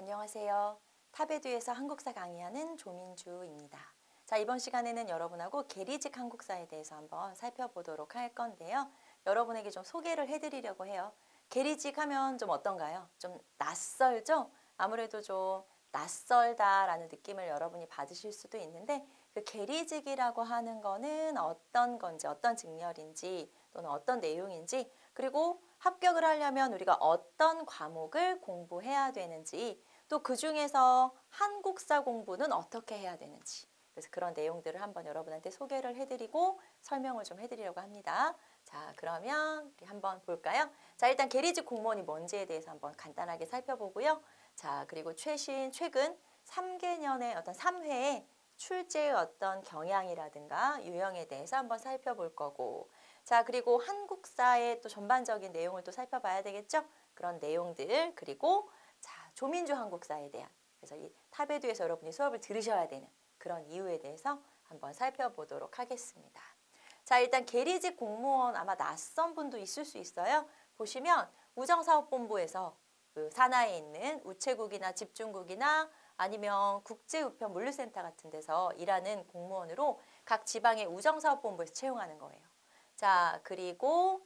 안녕하세요. 탑에듀에서 한국사 강의하는 조민주입니다. 자, 이번 시간에는 여러분하고 계리직 한국사에 대해서 한번 살펴보도록 할 건데요. 여러분에게 좀 소개를 해드리려고 해요. 계리직 하면 좀 어떤가요? 좀 낯설죠? 아무래도 좀 낯설다라는 느낌을 여러분이 받으실 수도 있는데 그 계리직이라고 하는 거는 어떤 건지, 어떤 직렬인지 또는 어떤 내용인지 그리고 합격을 하려면 우리가 어떤 과목을 공부해야 되는지 또 그중에서 한국사 공부는 어떻게 해야 되는지 그래서 그런 내용들을 한번 여러분한테 소개를 해드리고 설명을 좀 해드리려고 합니다. 자, 그러면 우리 한번 볼까요? 자, 일단 계리직 공무원이 뭔지에 대해서 한번 간단하게 살펴보고요. 자, 그리고 최근 3개년의 어떤 3회의 출제의 어떤 경향이라든가 유형에 대해서 한번 살펴볼 거고 자, 그리고 한국사의 또 전반적인 내용을 또 살펴봐야 되겠죠? 그런 내용들 그리고 자, 조민주 한국사에 대한 그래서 이 탑에듀에서 여러분이 수업을 들으셔야 되는 그런 이유에 대해서 한번 살펴보도록 하겠습니다. 자, 일단 계리직 공무원 아마 낯선 분도 있을 수 있어요. 보시면 우정사업본부에서 그 산하에 있는 우체국이나 집중국이나 아니면 국제우편 물류센터 같은 데서 일하는 공무원으로 각 지방의 우정사업본부에서 채용하는 거예요. 자, 그리고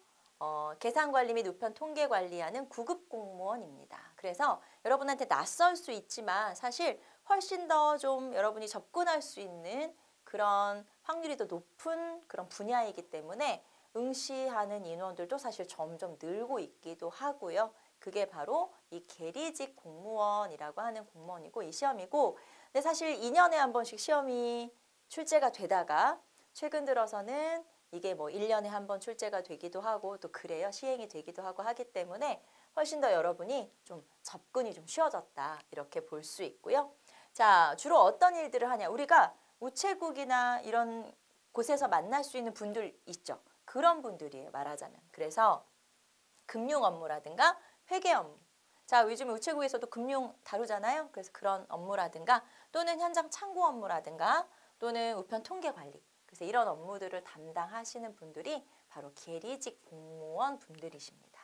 계산관리 및 우편 통계 관리하는 구급 공무원입니다. 그래서 여러분한테 낯설 수 있지만 사실 훨씬 더 좀 여러분이 접근할 수 있는 그런 확률이 더 높은 그런 분야이기 때문에 응시하는 인원들도 사실 점점 늘고 있기도 하고요. 그게 바로 이 계리직 공무원이라고 하는 공무원이고 이 시험이고 근데 사실 2년에 한 번씩 시험이 출제가 되다가 최근 들어서는 이게 뭐 1년에 한 번 출제가 되기도 하고 또 그래요. 시행이 되기도 하고 하기 때문에 훨씬 더 여러분이 좀 접근이 좀 쉬워졌다. 이렇게 볼 수 있고요. 자, 주로 어떤 일들을 하냐. 우리가 우체국이나 이런 곳에서 만날 수 있는 분들 있죠. 그런 분들이에요. 말하자면. 그래서 금융 업무라든가 회계 업무. 자, 요즘 우체국에서도 금융 다루잖아요. 그래서 그런 업무라든가 또는 현장 참고 업무라든가 또는 우편 통계 관리. 그래서 이런 업무들을 담당하시는 분들이 바로 계리직 공무원 분들이십니다.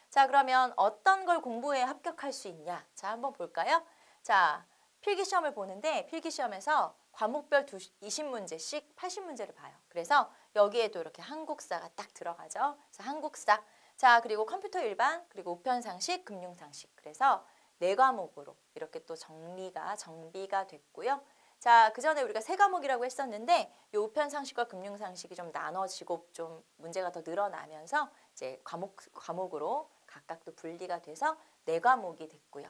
자, 그러면 어떤 걸 공부해야 합격할 수 있냐? 자, 한번 볼까요? 자, 필기시험을 보는데 필기시험에서 과목별 20문제씩 80문제를 봐요. 그래서 여기에도 이렇게 한국사가 딱 들어가죠. 그래서 한국사. 자, 그리고 컴퓨터 일반, 그리고 우편상식, 금융상식. 그래서 네 과목으로 이렇게 또 정비가 됐고요. 자, 그 전에 우리가 세 과목이라고 했었는데 이 우편상식과 금융상식이 좀 나눠지고 좀 문제가 더 늘어나면서 이제 과목으로 각각 또 분리가 돼서 네 과목이 됐고요.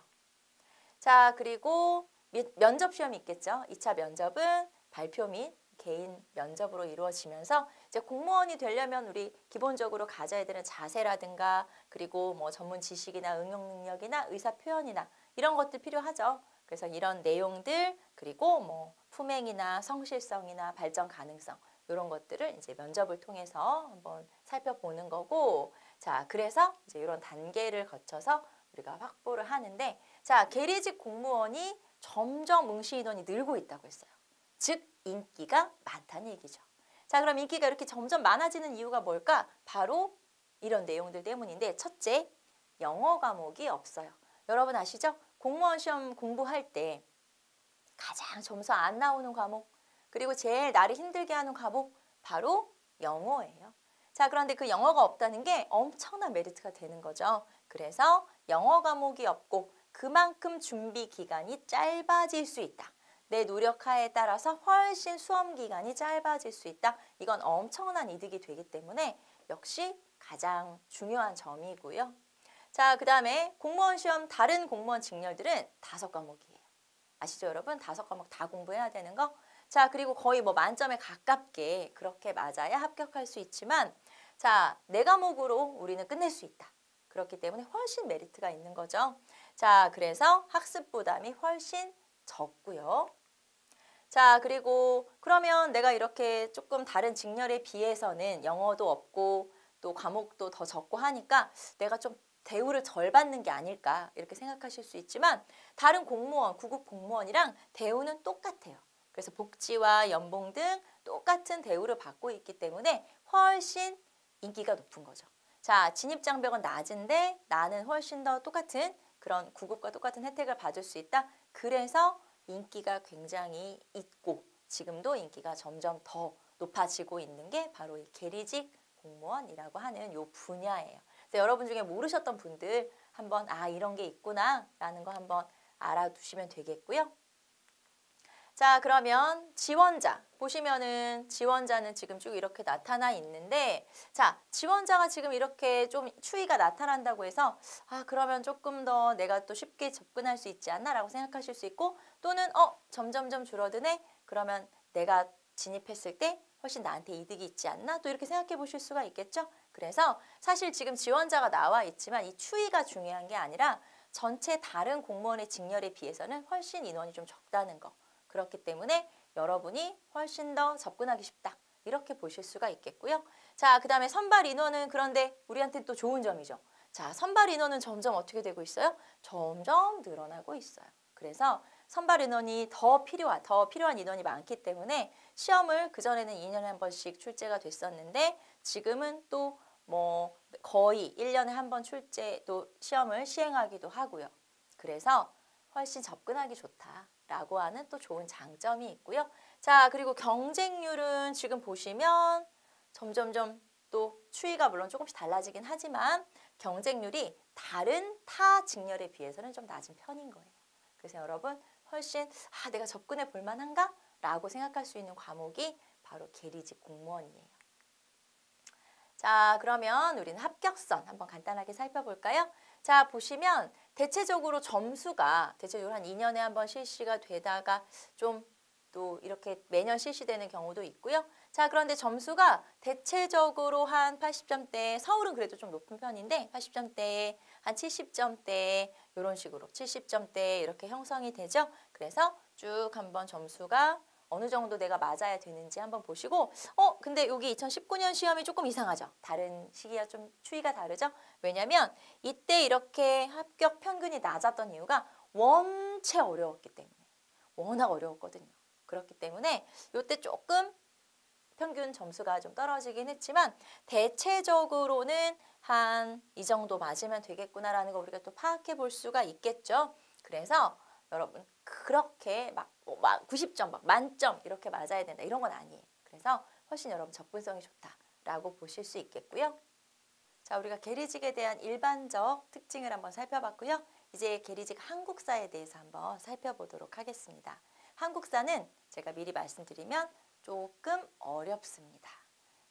자, 그리고 면접 시험이 있겠죠. 2차 면접은 발표 및 개인 면접으로 이루어지면서 이제 공무원이 되려면 우리 기본적으로 가져야 되는 자세라든가 그리고 뭐 전문 지식이나 응용 능력이나 의사 표현이나 이런 것들 필요하죠. 그래서 이런 내용들 그리고 뭐 품행이나 성실성이나 발전 가능성 이런 것들을 이제 면접을 통해서 한번 살펴보는 거고 자, 그래서 이제 이런 단계를 거쳐서 우리가 확보를 하는데 자, 계리직 공무원이 점점 응시 인원이 늘고 있다고 했어요. 즉 인기가 많다는 얘기죠. 자, 그럼 인기가 이렇게 점점 많아지는 이유가 뭘까? 바로 이런 내용들 때문인데 첫째, 영어 과목이 없어요. 여러분 아시죠? 공무원 시험 공부할 때 가장 점수 안 나오는 과목 그리고 제일 나를 힘들게 하는 과목 바로 영어예요. 자, 그런데 그 영어가 없다는 게 엄청난 메리트가 되는 거죠. 그래서 영어 과목이 없고 그만큼 준비 기간이 짧아질 수 있다. 내 노력하에 따라서 훨씬 수험 기간이 짧아질 수 있다. 이건 엄청난 이득이 되기 때문에 역시 가장 중요한 점이고요. 자, 그 다음에 공무원 시험 다른 공무원 직렬들은 5과목이에요. 아시죠, 여러분? 5과목 다 공부해야 되는 거. 자, 그리고 거의 뭐 만점에 가깝게 그렇게 맞아야 합격할 수 있지만 자, 4과목으로 우리는 끝낼 수 있다. 그렇기 때문에 훨씬 메리트가 있는 거죠. 자, 그래서 학습 부담이 훨씬 적고요. 자, 그리고 그러면 내가 이렇게 조금 다른 직렬에 비해서는 영어도 없고 또 과목도 더 적고 하니까 내가 좀 대우를 덜 받는 게 아닐까 이렇게 생각하실 수 있지만 다른 공무원, 구급 공무원이랑 대우는 똑같아요. 그래서 복지와 연봉 등 똑같은 대우를 받고 있기 때문에 훨씬 인기가 높은 거죠. 자, 진입장벽은 낮은데 나는 훨씬 더 똑같은 그런 9급과 똑같은 혜택을 받을 수 있다. 그래서 인기가 굉장히 있고 지금도 인기가 점점 더 높아지고 있는 게 바로 이 계리직 공무원이라고 하는 요 분야예요. 그래서 여러분 중에 모르셨던 분들 한번 이런 게 있구나 라는 거 한번 알아두시면 되겠고요. 자, 그러면 지원자 보시면은 지원자는 지금 쭉 이렇게 나타나 있는데, 자, 지원자가 지금 이렇게 좀 추이가 나타난다고 해서 그러면 조금 더 내가 또 쉽게 접근할 수 있지 않나 라고 생각하실 수 있고, 또는 점점점 줄어드네, 그러면 내가 진입했을 때 훨씬 나한테 이득이 있지 않나, 또 이렇게 생각해 보실 수가 있겠죠. 그래서 사실 지금 지원자가 나와 있지만 이 추이가 중요한 게 아니라 전체 다른 공무원의 직렬에 비해서는 훨씬 인원이 좀 적다는 거. 그렇기 때문에 여러분이 훨씬 더 접근하기 쉽다. 이렇게 보실 수가 있겠고요. 자, 그 다음에 선발 인원은 그런데 우리한테 또 좋은 점이죠. 자, 선발 인원은 점점 어떻게 되고 있어요? 점점 늘어나고 있어요. 그래서 선발 인원이 더 필요한 인원이 많기 때문에 시험을 그전에는 2년에 한 번씩 출제가 됐었는데 지금은 또 뭐 거의 1년에 한 번 출제 또 시험을 시행하기도 하고요. 그래서 훨씬 접근하기 좋다라고 하는 또 좋은 장점이 있고요. 자, 그리고 경쟁률은 지금 보시면 점점점 또 추이가 물론 조금씩 달라지긴 하지만 경쟁률이 다른 타 직렬에 비해서는 좀 낮은 편인 거예요. 그래서 여러분 훨씬 내가 접근해 볼 만한가? 라고 생각할 수 있는 과목이 바로 계리직 공무원이에요. 자, 그러면 우리는 합격선 한번 간단하게 살펴볼까요? 자, 보시면 대체적으로 점수가 대체적으로 한 2년에 한 번 실시가 되다가 좀 또 이렇게 매년 실시되는 경우도 있고요. 자, 그런데 점수가 대체적으로 한 80점대, 서울은 그래도 좀 높은 편인데 80점대, 한 70점대 이런 식으로 70점대 이렇게 형성이 되죠. 그래서 쭉 한번 점수가 어느 정도 내가 맞아야 되는지 한번 보시고 근데 여기 2019년 시험이 조금 이상하죠. 다른 시기와 좀 추이가 다르죠. 왜냐면 이때 이렇게 합격 평균이 낮았던 이유가 원체 어려웠기 때문에. 워낙 어려웠거든요. 그렇기 때문에 이때 조금 평균 점수가 좀 떨어지긴 했지만 대체적으로는 한 이 정도 맞으면 되겠구나라는 거 우리가 또 파악해 볼 수가 있겠죠. 그래서 여러분 그렇게 막 90점, 막 만점 이렇게 맞아야 된다 이런 건 아니에요. 그래서 훨씬 여러분 접근성이 좋다라고 보실 수 있겠고요. 자, 우리가 계리직에 대한 일반적 특징을 한번 살펴봤고요. 이제 계리직 한국사에 대해서 한번 살펴보도록 하겠습니다. 한국사는 제가 미리 말씀드리면 조금 어렵습니다.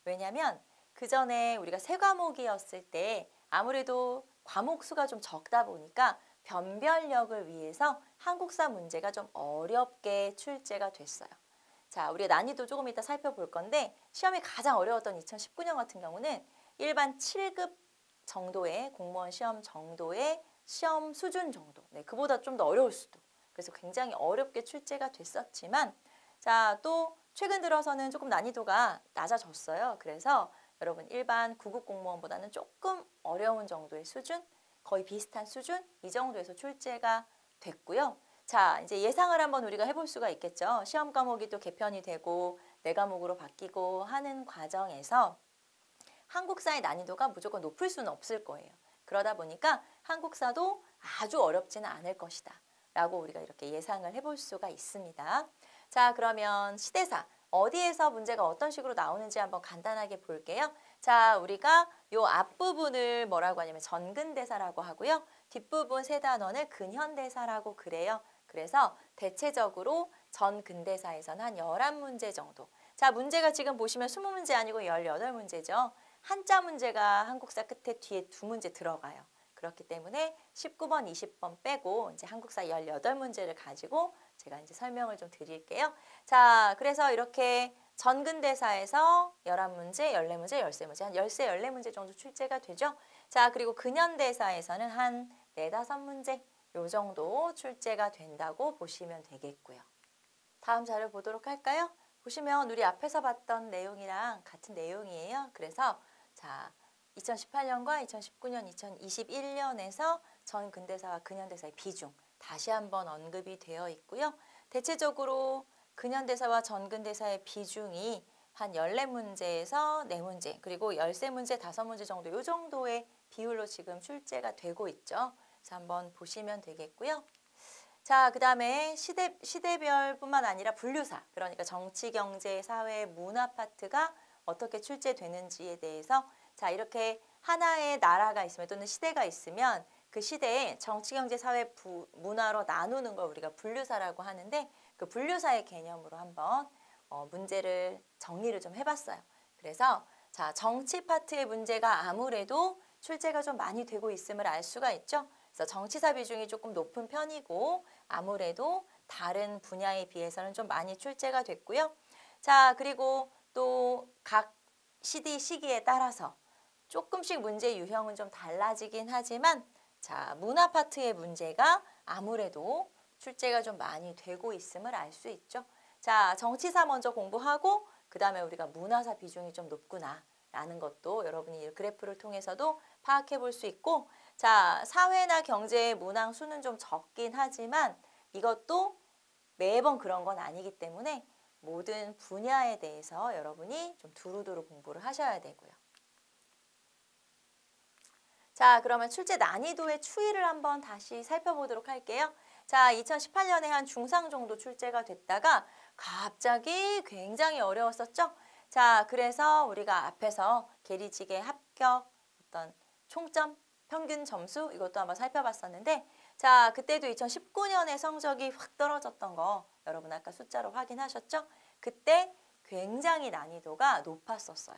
왜냐하면 그 전에 우리가 세 과목이었을 때 아무래도 과목 수가 좀 적다 보니까 변별력을 위해서 한국사 문제가 좀 어렵게 출제가 됐어요. 자, 우리가 난이도 조금 이따 살펴볼 건데 시험이 가장 어려웠던 2019년 같은 경우는 일반 7급 정도의 공무원 시험 정도의 시험 수준 정도. 네, 그보다 좀 더 어려울 수도. 그래서 굉장히 어렵게 출제가 됐었지만 자, 또 최근 들어서는 조금 난이도가 낮아졌어요. 그래서 여러분 일반 9급 공무원보다는 조금 어려운 정도의 수준, 거의 비슷한 수준 이 정도에서 출제가 됐고요. 자, 이제 예상을 한번 우리가 해볼 수가 있겠죠. 시험 과목이 또 개편이 되고 네 과목으로 바뀌고 하는 과정에서 한국사의 난이도가 무조건 높을 수는 없을 거예요. 그러다 보니까 한국사도 아주 어렵지는 않을 것이다 라고 우리가 이렇게 예상을 해볼 수가 있습니다. 자, 그러면 시대사 어디에서 문제가 어떤 식으로 나오는지 한번 간단하게 볼게요. 자, 우리가 요 앞부분을 뭐라고 하냐면 전근대사라고 하고요. 뒷부분 세 단원을 근현대사라고 그래요. 그래서 대체적으로 전근대사에서는 한 11문제 정도. 자, 문제가 지금 보시면 20문제 아니고 18문제죠. 한자 문제가 한국사 끝에 뒤에 2문제 들어가요. 그렇기 때문에 19번, 20번 빼고 이제 한국사 18문제를 가지고 제가 이제 설명을 좀 드릴게요. 자, 그래서 이렇게 전근대사에서 11문제, 14문제, 13문제, 한 13, 14문제 정도 출제가 되죠. 자, 그리고 근현대사에서는 한 4, 5문제 요 정도 출제가 된다고 보시면 되겠고요. 다음 자료 보도록 할까요? 보시면 우리 앞에서 봤던 내용이랑 같은 내용이에요. 그래서 자, 2018년과 2019년, 2021년에서 전근대사와 근현대사의 비중 다시 한번 언급이 되어 있고요. 대체적으로 근현대사와 전근대사의 비중이 한 14문제에서 4문제, 그리고 13문제, 5문제 정도 이 정도의 비율로 지금 출제가 되고 있죠. 그래서 한번 보시면 되겠고요. 자, 그 다음에 시대별뿐만 아니라 분류사, 그러니까 정치, 경제, 사회, 문화 파트가 어떻게 출제되는지에 대해서 자, 이렇게 하나의 나라가 있으면 또는 시대가 있으면 그 시대에 정치, 경제, 사회, 문화로 나누는 걸 우리가 분류사라고 하는데 그 분류사의 개념으로 한번 문제를 정리를 좀 해봤어요. 그래서 자, 정치 파트의 문제가 아무래도 출제가 좀 많이 되고 있음을 알 수가 있죠. 그래서 정치사 비중이 조금 높은 편이고 아무래도 다른 분야에 비해서는 좀 많이 출제가 됐고요. 자, 그리고 또 각 시기에 따라서 조금씩 문제 유형은 좀 달라지긴 하지만 자, 문화 파트의 문제가 아무래도 출제가 좀 많이 되고 있음을 알 수 있죠. 자, 정치사 먼저 공부하고 그 다음에 우리가 문화사 비중이 좀 높구나 라는 것도 여러분이 이 그래프를 통해서도 파악해 볼 수 있고 자, 사회나 경제, 문항 수는 좀 적긴 하지만 이것도 매번 그런 건 아니기 때문에 모든 분야에 대해서 여러분이 좀 두루두루 공부를 하셔야 되고요. 자, 그러면 출제 난이도의 추이를 한번 다시 살펴보도록 할게요. 자, 2018년에 한 중상 정도 출제가 됐다가 갑자기 굉장히 어려웠었죠? 자, 그래서 우리가 앞에서 계리직의 합격, 어떤 총점, 평균 점수 이것도 한번 살펴봤었는데 자, 그때도 2019년에 성적이 확 떨어졌던 거 여러분 아까 숫자로 확인하셨죠? 그때 굉장히 난이도가 높았었어요.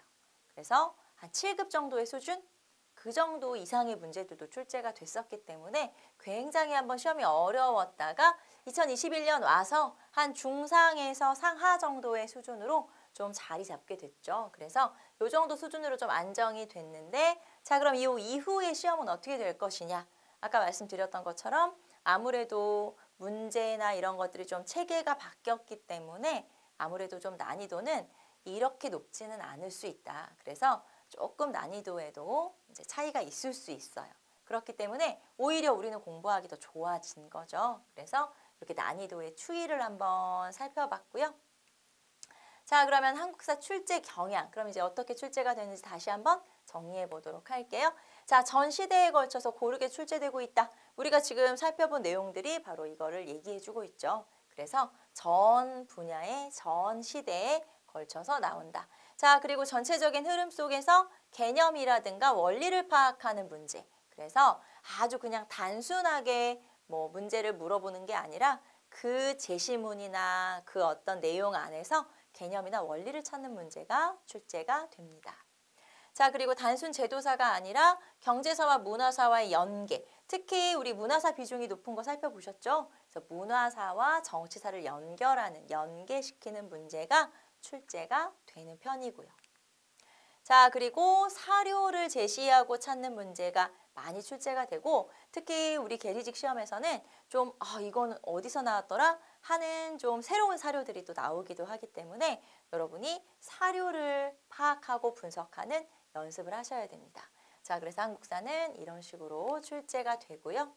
그래서 한 7급 정도의 수준? 그 정도 이상의 문제들도 출제가 됐었기 때문에 굉장히 한번 시험이 어려웠다가 2021년 와서 한 중상에서 상하 정도의 수준으로 좀 자리 잡게 됐죠. 그래서 이 정도 수준으로 좀 안정이 됐는데 자, 그럼 이 이후의 시험은 어떻게 될 것이냐? 아까 말씀드렸던 것처럼 아무래도 문제나 이런 것들이 좀 체계가 바뀌었기 때문에 아무래도 좀 난이도는 이렇게 높지는 않을 수 있다. 그래서 조금 난이도에도 이제 차이가 있을 수 있어요. 그렇기 때문에 오히려 우리는 공부하기 더 좋아진 거죠. 그래서 이렇게 난이도의 추이를 한번 살펴봤고요. 자, 그러면 한국사 출제 경향, 그럼 이제 어떻게 출제가 되는지 다시 한번 정리해 보도록 할게요. 자, 전 시대에 걸쳐서 고르게 출제되고 있다. 우리가 지금 살펴본 내용들이 바로 이거를 얘기해 주고 있죠. 그래서 전 분야의 전 시대에 걸쳐서 나온다. 자, 그리고 전체적인 흐름 속에서 개념이라든가 원리를 파악하는 문제. 그래서 아주 그냥 단순하게 뭐 문제를 물어보는 게 아니라 그 제시문이나 그 어떤 내용 안에서 개념이나 원리를 찾는 문제가 출제가 됩니다. 자, 그리고 단순 제도사가 아니라 경제사와 문화사와의 연계, 특히 우리 문화사 비중이 높은 거 살펴보셨죠? 그래서 문화사와 정치사를 연계시키는 문제가 출제가 되는 편이고요. 자, 그리고 사료를 제시하고 찾는 문제가 많이 출제가 되고 특히 우리 계리직 시험에서는 좀 이건 어디서 나왔더라 하는 좀 새로운 사료들이 또 나오기도 하기 때문에 여러분이 사료를 파악하고 분석하는 연습을 하셔야 됩니다. 자, 그래서 한국사는 이런 식으로 출제가 되고요.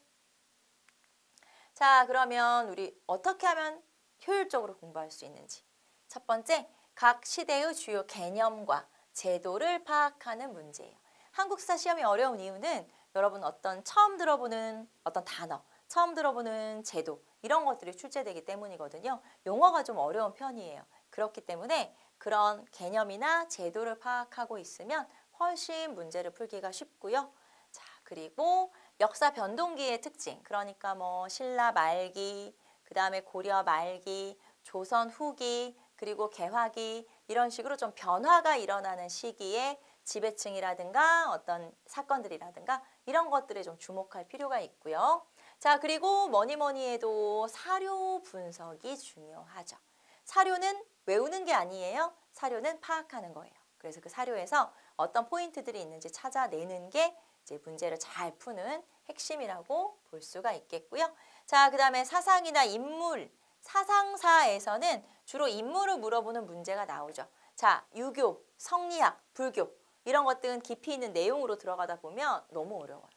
자, 그러면 우리 어떻게 하면 효율적으로 공부할 수 있는지. 첫 번째, 각 시대의 주요 개념과 제도를 파악하는 문제예요. 한국사 시험이 어려운 이유는 여러분 어떤 처음 들어보는 어떤 단어, 처음 들어보는 제도 이런 것들이 출제되기 때문이거든요. 용어가 좀 어려운 편이에요. 그렇기 때문에 그런 개념이나 제도를 파악하고 있으면 훨씬 문제를 풀기가 쉽고요. 자, 그리고 역사 변동기의 특징, 그러니까 뭐 신라 말기, 그 다음에 고려 말기, 조선 후기, 그리고 개화기 이런 식으로 좀 변화가 일어나는 시기에 지배층이라든가 어떤 사건들이라든가 이런 것들에 좀 주목할 필요가 있고요. 자, 그리고 뭐니 해도 사료 분석이 중요하죠. 사료는 외우는 게 아니에요. 사료는 파악하는 거예요. 그래서 그 사료에서 어떤 포인트들이 있는지 찾아내는 게 이제 문제를 잘 푸는 핵심이라고 볼 수가 있겠고요. 자, 그 다음에 사상이나 인물, 사상사에서는 주로 인물을 물어보는 문제가 나오죠. 자, 유교, 성리학, 불교 이런 것들은 깊이 있는 내용으로 들어가다 보면 너무 어려워요.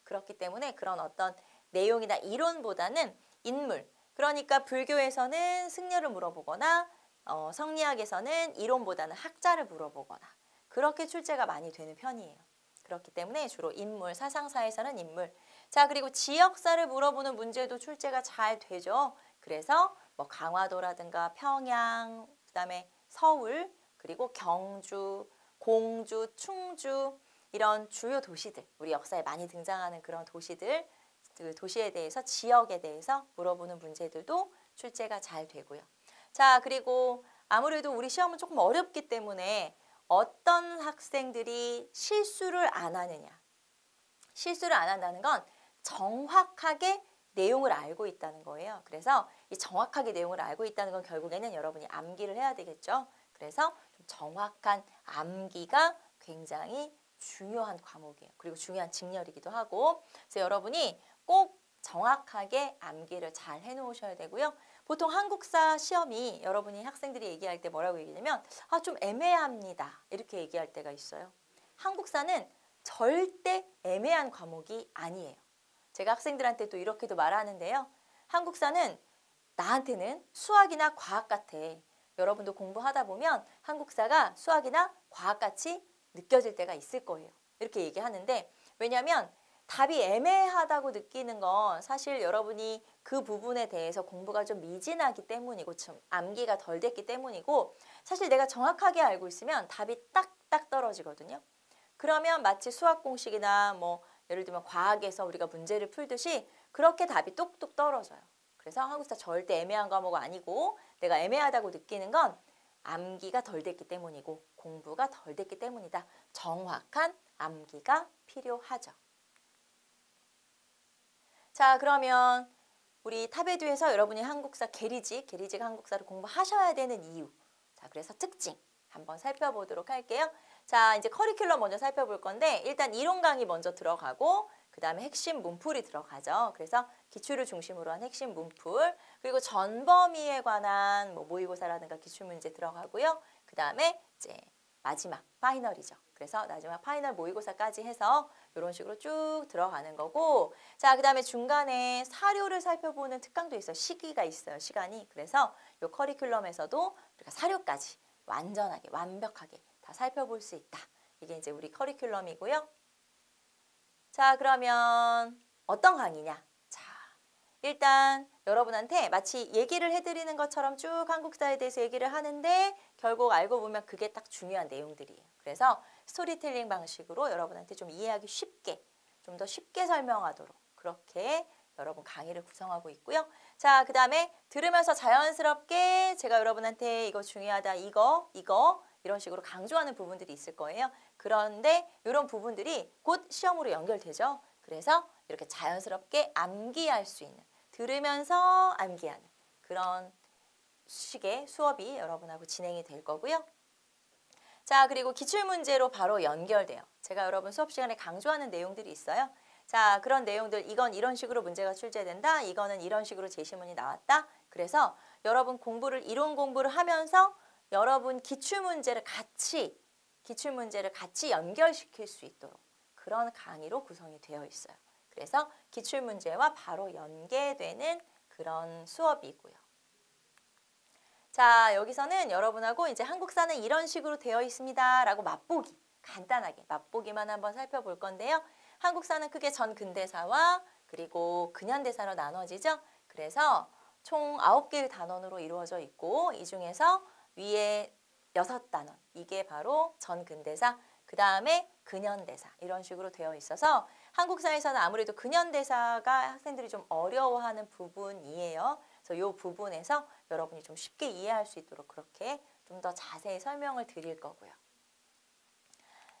그렇기 때문에 그런 어떤 내용이나 이론보다는 인물, 그러니까 불교에서는 승려를 물어보거나 성리학에서는 이론보다는 학자를 물어보거나 그렇게 출제가 많이 되는 편이에요. 그렇기 때문에 주로 인물, 사상사에서는 인물, 자, 그리고 지역사를 물어보는 문제도 출제가 잘 되죠. 그래서 뭐 강화도라든가 평양, 그다음에 서울, 그리고 경주, 공주, 충주 이런 주요 도시들, 우리 역사에 많이 등장하는 그런 도시들, 그 도시에 대해서 지역에 대해서 물어보는 문제들도 출제가 잘 되고요. 자, 그리고 아무래도 우리 시험은 조금 어렵기 때문에 어떤 학생들이 실수를 안 하느냐. 실수를 안 한다는 건 정확하게 내용을 알고 있다는 거예요. 그래서 이 정확하게 내용을 알고 있다는 건 결국에는 여러분이 암기를 해야 되겠죠. 그래서 좀 정확한 암기가 굉장히 중요한 과목이에요. 그리고 중요한 직렬이기도 하고. 그래서 여러분이 꼭 정확하게 암기를 잘 해놓으셔야 되고요. 보통 한국사 시험이 여러분이 학생들이 얘기할 때 뭐라고 얘기하냐면 좀 애매합니다. 이렇게 얘기할 때가 있어요. 한국사는 절대 애매한 과목이 아니에요. 제가 학생들한테 또 이렇게도 말하는데요. 한국사는 나한테는 수학이나 과학 같아. 여러분도 공부하다 보면 한국사가 수학이나 과학같이 느껴질 때가 있을 거예요. 이렇게 얘기하는데 왜냐하면 답이 애매하다고 느끼는 건 사실 여러분이 그 부분에 대해서 공부가 좀 미진하기 때문이고 좀 암기가 덜 됐기 때문이고 사실 내가 정확하게 알고 있으면 답이 딱딱 떨어지거든요. 그러면 마치 수학 공식이나 뭐 예를 들면 과학에서 우리가 문제를 풀듯이 그렇게 답이 똑똑 떨어져요. 그래서 한국사 절대 애매한 과목은 아니고 내가 애매하다고 느끼는 건 암기가 덜 됐기 때문이고 공부가 덜 됐기 때문이다. 정확한 암기가 필요하죠. 자, 그러면 우리 탑에듀에서 여러분이 한국사 계리직 한국사를 공부하셔야 되는 이유. 자, 그래서 특징 한번 살펴보도록 할게요. 자, 이제 커리큘럼 먼저 살펴볼 건데 일단 이론 강의 먼저 들어가고 그 다음에 핵심 문풀이 들어가죠. 그래서 기출을 중심으로 한 핵심 문풀 그리고 전범위에 관한 뭐 모의고사라든가 기출문제 들어가고요. 그 다음에 이제 마지막 파이널이죠. 그래서 마지막 파이널 모의고사까지 해서 이런 식으로 쭉 들어가는 거고 자, 그 다음에 중간에 사료를 살펴보는 특강도 있어요. 시기가 있어요. 시간이. 그래서 이 커리큘럼에서도 우리가 사료까지 완전하게 완벽하게 다 살펴볼 수 있다. 이게 이제 우리 커리큘럼이고요. 자, 그러면 어떤 강의냐? 자, 일단 여러분한테 마치 얘기를 해드리는 것처럼 쭉 한국사에 대해서 얘기를 하는데 결국 알고 보면 그게 딱 중요한 내용들이에요. 그래서 스토리텔링 방식으로 여러분한테 좀 이해하기 쉽게, 좀 더 쉽게 설명하도록 그렇게 여러분 강의를 구성하고 있고요. 자, 그 다음에 들으면서 자연스럽게 제가 여러분한테 이거 중요하다, 이거 이런 식으로 강조하는 부분들이 있을 거예요. 그런데 이런 부분들이 곧 시험으로 연결되죠. 그래서 이렇게 자연스럽게 암기할 수 있는 들으면서 암기하는 그런 식의 수업이 여러분하고 진행이 될 거고요. 자, 그리고 기출문제로 바로 연결돼요. 제가 여러분 수업 시간에 강조하는 내용들이 있어요. 자, 그런 내용들 이건 이런 식으로 문제가 출제된다. 이거는 이런 식으로 제시문이 나왔다. 그래서 여러분 이론 공부를 하면서 여러분 기출문제를 같이 연결시킬 수 있도록 그런 강의로 구성이 되어 있어요. 그래서 기출문제와 바로 연계되는 그런 수업이고요. 자, 여기서는 여러분하고 이제 한국사는 이런 식으로 되어 있습니다. 라고 맛보기, 간단하게 맛보기만 한번 살펴볼 건데요. 한국사는 크게 전근대사와 그리고 근현대사로 나눠지죠. 그래서 총 9개의 단원으로 이루어져 있고 이 중에서 위에 6단원, 이게 바로 전근대사, 그 다음에 근현대사 이런 식으로 되어 있어서 한국사에서는 아무래도 근현대사가 학생들이 좀 어려워하는 부분이에요. 그래서 이 부분에서 여러분이 좀 쉽게 이해할 수 있도록 그렇게 좀 더 자세히 설명을 드릴 거고요.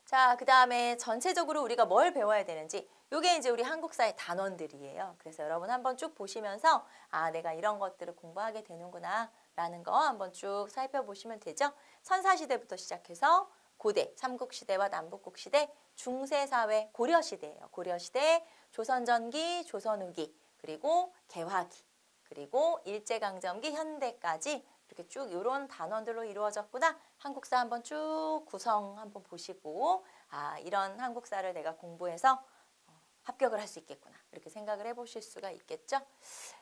자, 그 다음에 전체적으로 우리가 뭘 배워야 되는지 이게 이제 우리 한국사의 단원들이에요. 그래서 여러분 한번 쭉 보시면서 내가 이런 것들을 공부하게 되는구나 라는 거 한번 쭉 살펴보시면 되죠. 선사시대부터 시작해서 고대, 삼국시대와 남북국시대, 중세사회, 고려시대예요. 고려시대, 조선전기, 조선후기, 그리고 개화기, 그리고 일제강점기, 현대까지 이렇게 쭉 이런 단원들로 이루어졌구나. 한국사 한번 쭉 구성 한번 보시고 이런 한국사를 내가 공부해서 합격을 할 수 있겠구나. 이렇게 생각을 해보실 수가 있겠죠.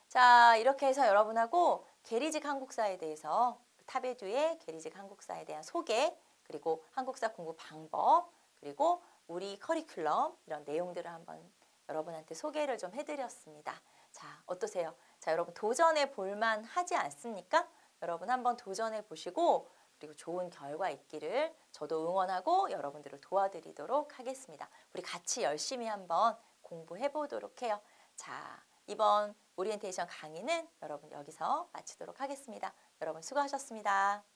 자, 이렇게 해서 여러분하고 계리직 한국사에 대해서 탑에듀의 계리직 한국사에 대한 소개 그리고 한국사 공부 방법 그리고 우리 커리큘럼 이런 내용들을 한번 여러분한테 소개를 좀 해드렸습니다. 자, 어떠세요? 자, 여러분 도전해 볼만 하지 않습니까? 여러분 한번 도전해 보시고 그리고 좋은 결과 있기를 저도 응원하고 여러분들을 도와드리도록 하겠습니다. 우리 같이 열심히 한번 공부해 보도록 해요. 자, 이번 오리엔테이션 강의는 여러분 여기서 마치도록 하겠습니다. 여러분 수고하셨습니다.